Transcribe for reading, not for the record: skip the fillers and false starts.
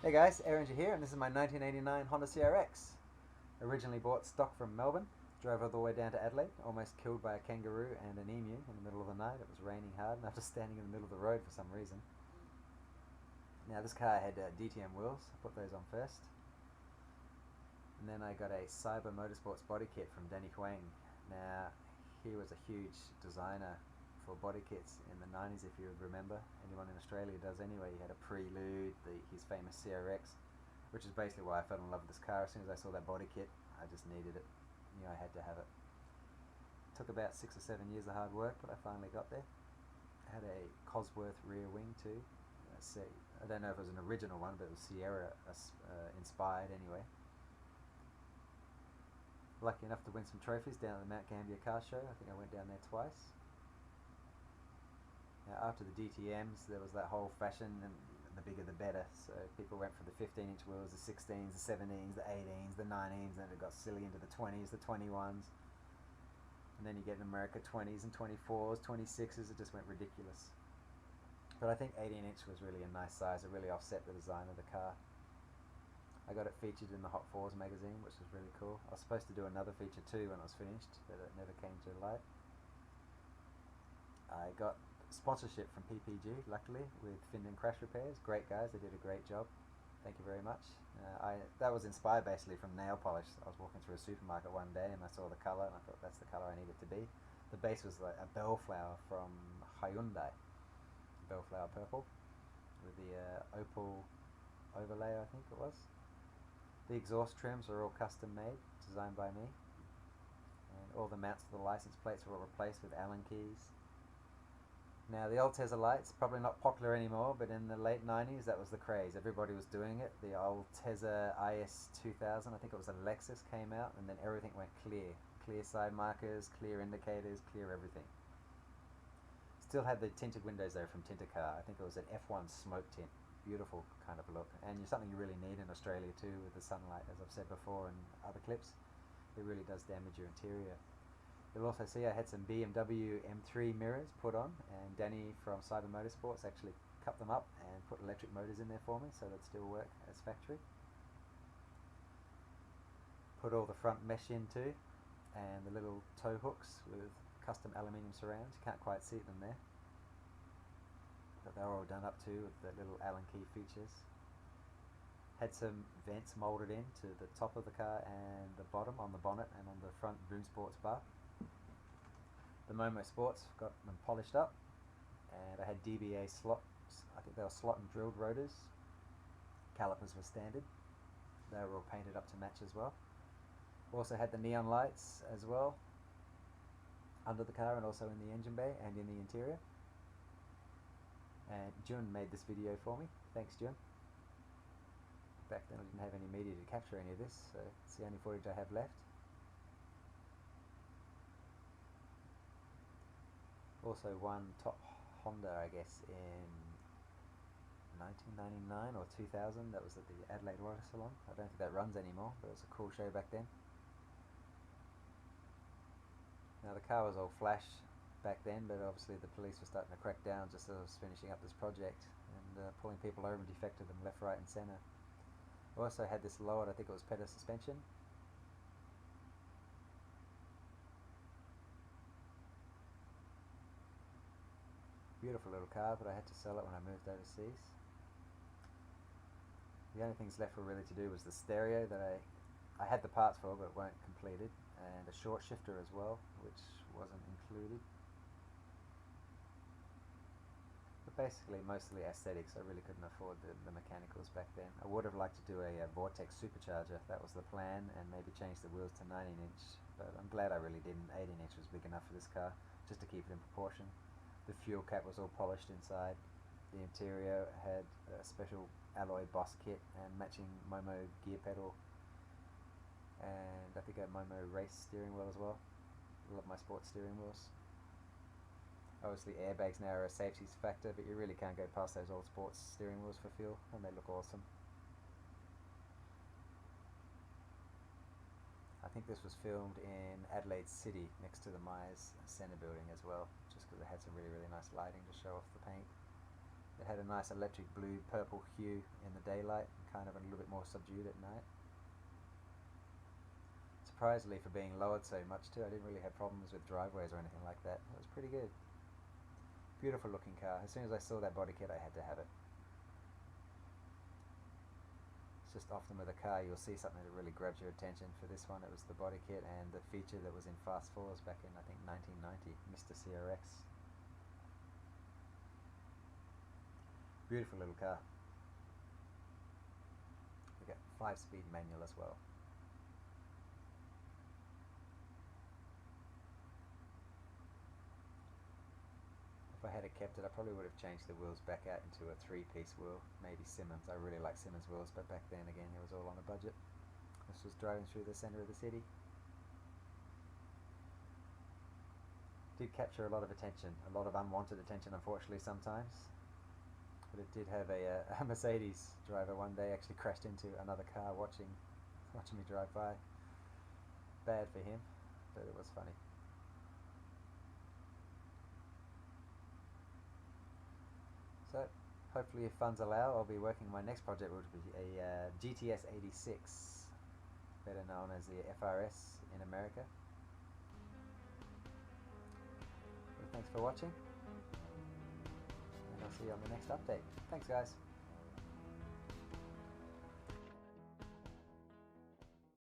Hey guys, Aearonjer here, and this is my 1989 Honda CRX. Originally bought stock from Melbourne, drove all the way down to Adelaide, almost killed by a kangaroo and an emu in the middle of the night. It was raining hard and I was standing in the middle of the road for some reason. Now this car had DTM wheels, I put those on first. And then I got a Cyber Motorsports body kit from Danny Huang. Now he was a huge designer for body kits in the 90s, if you would remember. Anyone in Australia does anyway. He had a Prelude, his famous CRX, which is basically why I fell in love with this car. As soon as I saw that body kit, I just needed it. I knew I had to have it. Took about 6 or 7 years of hard work, but I finally got there. I had a Cosworth rear wing too. I don't know if it was an original one, but it was Sierra inspired anyway. Lucky enough to win some trophies down at the Mount Gambier car show. I think I went down there twice. Now, after the DTMs, there was that whole fashion, and the bigger the better. So people went for the 15-inch wheels, the 16s, the 17s, the 18s, the 19s, and it got silly into the 20s, the 21s. And then you get in America 20s and 24s, 26s, it just went ridiculous. But I think 18-inch was really a nice size. It really offset the design of the car. I got it featured in the Hot Fours magazine, which was really cool. I was supposed to do another feature too when I was finished, but it never came to light. I got sponsorship from PPG, luckily, with Findon Crash Repairs. Great guys, they did a great job. Thank you very much. That was inspired basically from nail polish. I was walking through a supermarket one day and I saw the colour and I thought that's the colour I need it to be. The base was like a bellflower from Hyundai, bellflower purple, with the opal overlay, I think it was. The exhaust trims are all custom made, designed by me. And all the mounts to the license plates were all replaced with Allen keys. Now the old Tesla lights, probably not popular anymore, but in the late 90s that was the craze. Everybody was doing it. The old Tesla IS 2000, I think it was a Lexus, came out, and then everything went clear. Clear side markers, clear indicators, clear everything. Still had the tinted windows though from Tintercar. I think it was an F1 smoke tint. Beautiful kind of look, and something you really need in Australia too with the sunlight, as I've said before in other clips. It really does damage your interior. You'll also see I had some BMW M3 mirrors put on, and Danny from Cyber Motorsports actually cut them up and put electric motors in there for me so they'd still work as factory. Put all the front mesh in too, and the little tow hooks with custom aluminium surrounds. You can't quite see them there, but they're all done up too with the little Allen key features. Had some vents moulded in to the top of the car and the bottom on the bonnet and on the front boom sports bar. The Momo Sports, got them polished up, and I had DBA slots. I think they were slot and drilled rotors. Calipers were standard. They were all painted up to match as well. Also had the neon lights as well under the car and also in the engine bay and in the interior. And Jun made this video for me. Thanks, Jun. Back then I didn't have any media to capture any of this, so it's the only footage I have left. Also won top Honda, I guess, in 1999 or 2000. That was at the Adelaide Auto Salon. I don't think that runs anymore, but it was a cool show back then. Now the car was all flash back then, but obviously the police were starting to crack down just as I was finishing up this project and pulling people over and defected them left, right and centre. I also had this lowered, I think it was pedal suspension. Beautiful little car, but I had to sell it when I moved overseas. The only things left were really to do was the stereo that I had the parts for but weren't completed, and a short shifter as well, which wasn't included. But basically mostly aesthetics. I really couldn't afford the mechanicals back then. I would have liked to do a V-TEC supercharger, that was the plan, and maybe change the wheels to 19-inch, but I'm glad I really didn't. 18-inch was big enough for this car, just to keep it in proportion. The fuel cap was all polished inside. The interior had a special alloy boss kit and matching Momo gear pedal, and I think a Momo race steering wheel as well. I love my sports steering wheels. Obviously airbags now are a safety factor, but you really can't go past those old sports steering wheels for fuel, and they look awesome. I think this was filmed in Adelaide City next to the Myers Centre building as well, just because it had some really nice lighting to show off the paint. It had a nice electric blue purple hue in the daylight and kind of a little bit more subdued at night. Surprisingly, for being lowered so much too, I didn't really have problems with driveways or anything like that. It was pretty good. Beautiful looking car. As soon as I saw that body kit, I had to have it. It's just often with a car you'll see something that really grabs your attention. For this one it was the body kit and the feature that was in Fast Fours back in I think 1990, Mr. CRX. Beautiful little car. We got 5-speed manual as well. If I had kept it, I probably would have changed the wheels back out into a 3-piece wheel, maybe Simmons. I really like Simmons wheels, but back then again it was all on a budget. This was driving through the centre of the city. Did capture a lot of attention, a lot of unwanted attention unfortunately sometimes. But it did have a Mercedes driver one day actually crashed into another car watching me drive by. Bad for him, but it was funny. So, hopefully if funds allow, I'll be working on my next project, which will be a GTS 86, better known as the FRS in America. Well, thanks for watching, and I'll see you on the next update. Thanks guys.